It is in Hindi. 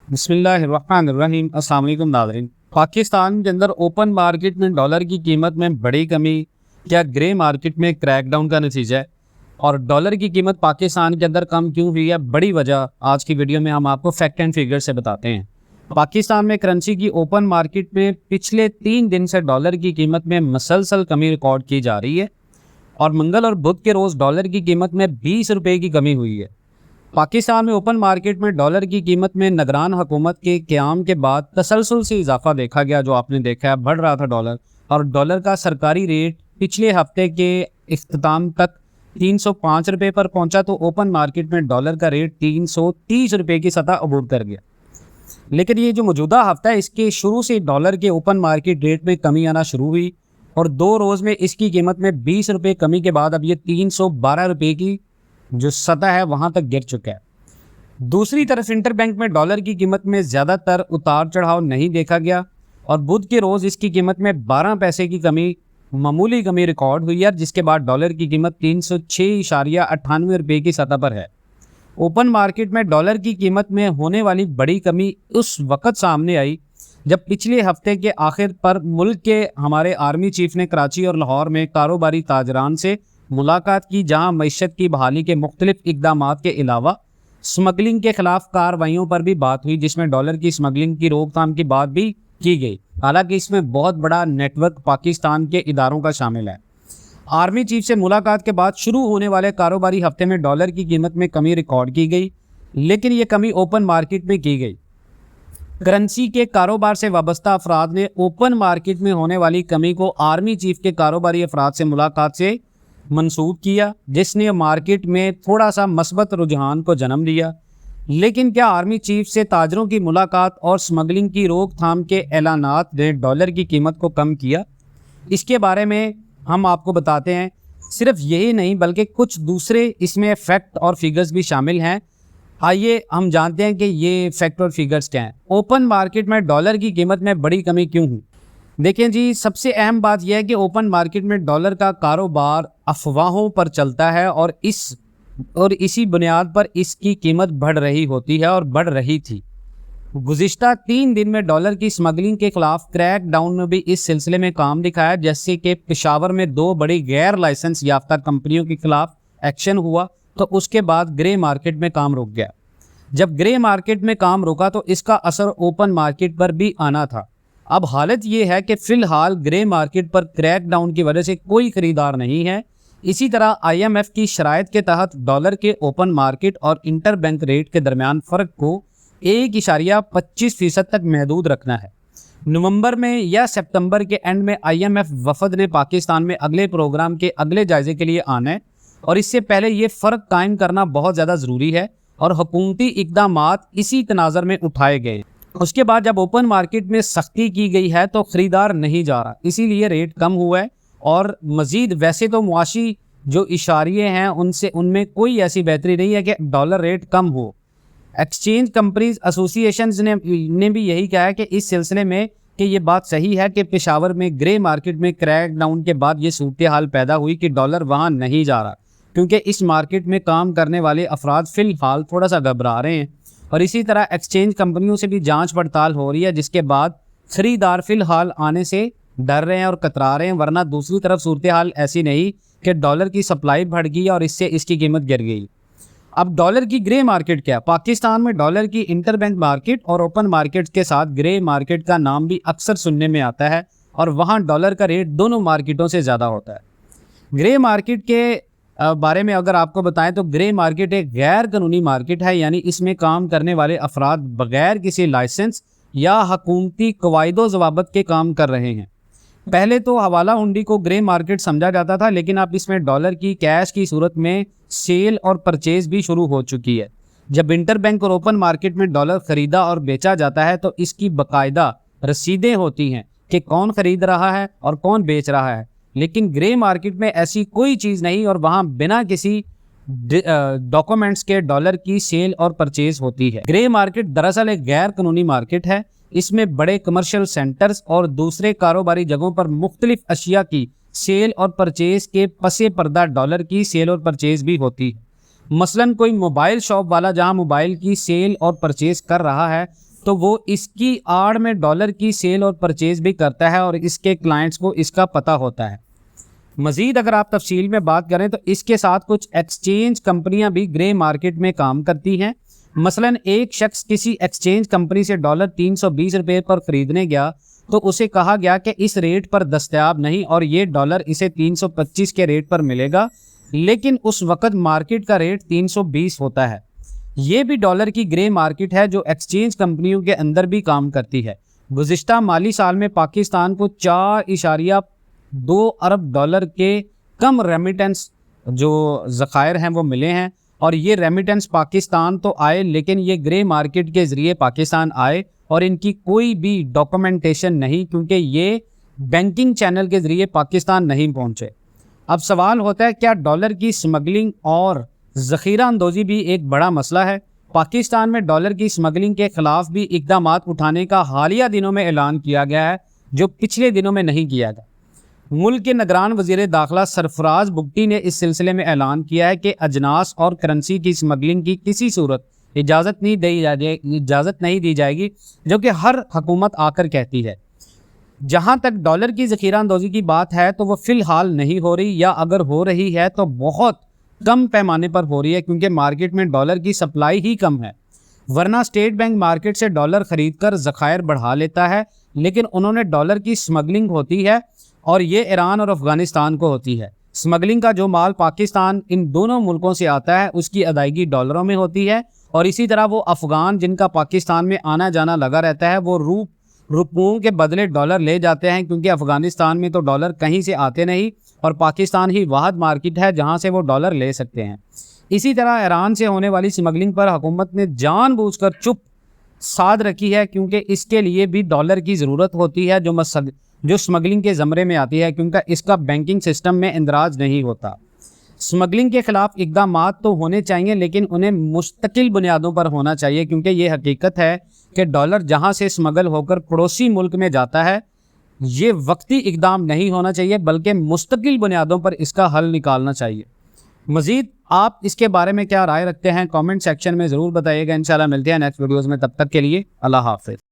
बिस्मिल्लाहिर्रहमानिर्रहीम। अस्सलाम वालेकुम नाज़रीन। पाकिस्तान के अंदर ओपन मार्केट में डॉलर की कीमत में बड़ी कमी क्या ग्रे मार्केट में क्रैकडाउन का नतीजा है? और डॉलर की कीमत पाकिस्तान के अंदर कम क्यों हुई है? बड़ी वजह आज की वीडियो में हम आपको फैक्ट एंड फिगर से बताते हैं। पाकिस्तान में करेंसी की ओपन मार्केट में पिछले 3 दिन से डॉलर की कीमत में मसलसल कमी रिकॉर्ड की जा रही है और मंगल और बुध के रोज़ डॉलर की कीमत में 20 रुपये की कमी हुई है। पाकिस्तान में ओपन मार्केट में डॉलर की कीमत में निगरान हुकूमत के क़याम के बाद तसलसल से इजाफा देखा गया। जो आपने देखा है बढ़ रहा था डॉलर, और डॉलर का सरकारी रेट पिछले हफ्ते के इख्तिताम तक 305 रुपये पर पहुंचा, तो ओपन मार्केट में डॉलर का रेट 330 रुपये की सतह अबूर कर गया। लेकिन ये जो मौजूदा हफ्ता है, इसके शुरू से डॉलर के ओपन मार्केट रेट में कमी आना शुरू हुई और 2 रोज़ में इसकी कीमत में 20 रुपये कमी के बाद अब ये 312 रुपये की जो सतह है वहां तक गिर चुका है। दूसरी तरफ इंटरबैंक में डॉलर की कीमत में ज़्यादातर उतार चढ़ाव नहीं देखा गया और बुध के रोज़ इसकी कीमत में 12 पैसे की कमी, मामूली कमी रिकॉर्ड हुई है, जिसके बाद डॉलर की कीमत 306.98 रुपये की सतह पर है। ओपन मार्केट में डॉलर की कीमत में होने वाली बड़ी कमी उस वक़्त सामने आई जब पिछले हफ्ते के आखिर पर मुल्क के हमारे आर्मी चीफ ने कराची और लाहौर में कारोबारी ताजरान से मुलाकात की, जहां मईशत की बहाली के मुख्तलिफ इकदामात के अलावा स्मगलिंग के खिलाफ कार्रवाइयों पर भी बात हुई, जिसमें डॉलर की स्मगलिंग की रोकथाम की बात भी की गई। हालांकि इसमें बहुत बड़ा नेटवर्क पाकिस्तान के इदारों का शामिल है। आर्मी चीफ से मुलाकात के बाद शुरू होने वाले कारोबारी हफ्ते में डॉलर की कीमत में कमी रिकॉर्ड की गई, लेकिन ये कमी ओपन मार्केट में की गई। करेंसी के कारोबार से वाबस्ता अफराद ने ओपन मार्केट में होने वाली कमी को आर्मी चीफ के कारोबारी अफराद से मुलाकात से मंसूब किया, जिसने मार्केट में थोड़ा सा मस्बत रुझान को जन्म दिया। लेकिन क्या आर्मी चीफ से ताजरों की मुलाकात और स्मगलिंग की रोकथाम के ऐलानात ने डॉलर की कीमत को कम किया? इसके बारे में हम आपको बताते हैं। सिर्फ यही नहीं बल्कि कुछ दूसरे इसमें फैक्ट और फिगर्स भी शामिल हैं। आइए हम जानते हैं कि ये फैक्ट और फिगर्स क्या हैं। ओपन मार्केट में डॉलर की कीमत में बड़ी कमी क्यों हुई? देखें जी, सबसे अहम बात यह है कि ओपन मार्केट में डॉलर का कारोबार अफवाहों पर चलता है और इसी बुनियाद पर इसकी कीमत बढ़ रही होती है और बढ़ रही थी। गुज़िश्ता 3 दिन में डॉलर की स्मगलिंग के खिलाफ क्रैक डाउन में भी इस सिलसिले में काम दिखाया, जैसे कि पेशावर में 2 बड़ी गैर लाइसेंस याफ्ता कंपनियों के खिलाफ एक्शन हुआ, तो उसके बाद ग्रे मार्केट में काम रुक गया। जब ग्रे मार्केट में काम रुका तो इसका असर ओपन मार्केट पर भी आना था। अब हालत ये है कि फ़िलहाल ग्रे मार्केट पर क्रैकडाउन की वजह से कोई ख़रीदार नहीं है। इसी तरह IMF की शराइत के तहत डॉलर के ओपन मार्केट और इंटरबैंक रेट के दरमियान फ़र्क को 1.25% तक महदूद रखना है। नवंबर में या सितंबर के एंड में IMF वफद ने पाकिस्तान में अगले प्रोग्राम के अगले जायजे के लिए आना है और इससे पहले ये फ़र्क कायम करना बहुत ज़्यादा ज़रूरी है और हुकूमती इक़दामात इसी तनाज़र में उठाए गए। उसके बाद जब ओपन मार्केट में सख्ती की गई है तो ख़रीदार नहीं जा रहा, इसीलिए रेट कम हुआ है। और मज़ीद वैसे तो मुआशी जो इशारे हैं उनमें कोई ऐसी बेहतरी नहीं है कि डॉलर रेट कम हो। एक्सचेंज कंपनीज एसोसिएशन ने भी यही कहा है कि इस सिलसिले में कि ये बात सही है कि पेशावर में ग्रे मार्केट में क्रैक डाउन के बाद ये सूरत हाल पैदा हुई कि डॉलर वहाँ नहीं जा रहा, क्योंकि इस मार्केट में काम करने वाले अफराद फ़िलहाल थोड़ा सा घबरा रहे हैं और इसी तरह एक्सचेंज कंपनियों से भी जांच पड़ताल हो रही है, जिसके बाद ख़रीदार फ़िलहाल आने से डर रहे हैं और कतरा रहे हैं। वरना दूसरी तरफ सूरत हाल ऐसी नहीं कि डॉलर की सप्लाई बढ़ गई और इससे इसकी कीमत गिर गई। अब डॉलर की ग्रे मार्केट क्या है? पाकिस्तान में डॉलर की इंटरबैंक मार्केट और ओपन मार्केट के साथ ग्रे मार्केट का नाम भी अक्सर सुनने में आता है और वहाँ डॉलर का रेट दोनों मार्केटों से ज़्यादा होता है। ग्रे मार्केट के बारे में अगर आपको बताएं तो ग्रे मार्केट एक गैर कानूनी मार्केट है, यानी इसमें काम करने वाले अफराद बगैर किसी लाइसेंस या हुकूमती कवायदो ज़वाबत के काम कर रहे हैं। पहले तो हवाला हुंडी को ग्रे मार्केट समझा जाता था, लेकिन अब इसमें डॉलर की कैश की सूरत में सेल और परचेज भी शुरू हो चुकी है। जब इंटरबैंक और ओपन मार्केट में डॉलर ख़रीदा और बेचा जाता है तो इसकी बाकायदा रसीदें होती हैं कि कौन ख़रीद रहा है और कौन बेच रहा है। लेकिन ग्रे मार्केट में ऐसी कोई चीज़ नहीं और वहाँ बिना किसी डॉक्यूमेंट्स के डॉलर की सेल और परचेज होती है। ग्रे मार्केट दरअसल एक गैर कानूनी मार्केट है। इसमें बड़े कमर्शियल सेंटर्स और दूसरे कारोबारी जगहों पर मुख्तलिफ अशिया की सेल और परचेज के पसे पर्दा डॉलर की सेल और परचेज भी होती है। मसलन कोई मोबाइल शॉप वाला जहां मोबाइल की सेल और परचेज कर रहा है, तो वो इसकी आड़ में डॉलर की सेल और परचेज भी करता है और इसके क्लाइंट्स को इसका पता होता है। मज़ीद अगर आप तफसील में बात करें तो इसके साथ कुछ एक्सचेंज कंपनियां भी ग्रे मार्केट में काम करती हैं। मसलन एक शख्स किसी एक्सचेंज कंपनी से डॉलर 320 रुपये पर ख़रीदने गया तो उसे कहा गया कि इस रेट पर दस्तयाब नहीं और ये डॉलर इसे 325 के रेट पर मिलेगा, लेकिन उस वक़्त मार्केट का रेट 320 होता है। ये भी डॉलर की ग्रे मार्केट है जो एक्सचेंज कंपनियों के अंदर भी काम करती है। गुज़िश्ता माली साल में पाकिस्तान को 4.2 अरब डॉलर के कम रेमिटेंस जो ज़खायर हैं वो मिले हैं और ये रेमिटेंस पाकिस्तान तो आए लेकिन ये ग्रे मार्केट के ज़रिए पाकिस्तान आए और इनकी कोई भी डॉक्यूमेंटेशन नहीं, क्योंकि ये बैंकिंग चैनल के ज़रिए पाकिस्तान नहीं पहुँचे। अब सवाल होता है क्या डॉलर की स्मगलिंग और ज़ख़ीरा अंदोज़ी भी एक बड़ा मसला है? पाकिस्तान में डॉलर की स्मगलिंग के ख़िलाफ़ भी इक़दामात उठाने का हालिया दिनों में ऐलान किया गया है जो पिछले दिनों में नहीं किया गया। मुल्क के निगरान वज़ीर दाखिला सरफराज बुगटी ने इस सिलसिले में ऐलान किया है कि अजनास और करेंसी की स्मगलिंग की किसी सूरत इजाज़त नहीं दी जाएगी, जो कि हर हुकूमत आकर कहती है। जहाँ तक डॉलर की ज़ख़ीरा अंदोज़ी की बात है तो वो फ़िलहाल नहीं हो रही, या अगर हो रही है तो बहुत कम पैमाने पर हो रही है, क्योंकि मार्केट में डॉलर की सप्लाई ही कम है। वरना स्टेट बैंक मार्केट से डॉलर ख़रीद कर ज़खायर बढ़ा लेता है, लेकिन उन्होंने डॉलर की स्मगलिंग होती है और ये ईरान और अफ़गानिस्तान को होती है। स्मगलिंग का जो माल पाकिस्तान इन दोनों मुल्कों से आता है उसकी अदायगी डॉलरों में होती है, और इसी तरह वो अफ़गान जिनका पाकिस्तान में आना जाना लगा रहता है वो रुपयों के बदले डॉलर ले जाते हैं, क्योंकि अफ़गानिस्तान में तो डॉलर कहीं से आते नहीं और पाकिस्तान ही वाहिद मार्केट है जहां से वो डॉलर ले सकते हैं। इसी तरह ईरान से होने वाली स्मगलिंग पर हुकूमत ने जानबूझकर चुप साध रखी है, क्योंकि इसके लिए भी डॉलर की ज़रूरत होती है जो स्मगलिंग के ज़मरे में आती है, क्योंकि इसका बैंकिंग सिस्टम में इंदराज नहीं होता। स्मगलिंग के ख़िलाफ़ इक़दामात तो होने चाहिए, लेकिन उन्हें मुस्तकिल बुनियादों पर होना चाहिए, क्योंकि ये हकीकत है कि डॉलर जहां से स्मगल होकर पड़ोसी मुल्क में जाता है ये वक्ती इक़दाम नहीं होना चाहिए, बल्कि मुस्तकिल बुनियादों पर इसका हल निकालना चाहिए। मज़ीद आप इसके बारे में क्या राय रखते हैं कमेंट सेक्शन में ज़रूर बताइएगा। इंशाल्लाह मिलते हैं नेक्स्ट वीडियोज़ में, तब तक के लिए अल्लाह हाफ़िज़।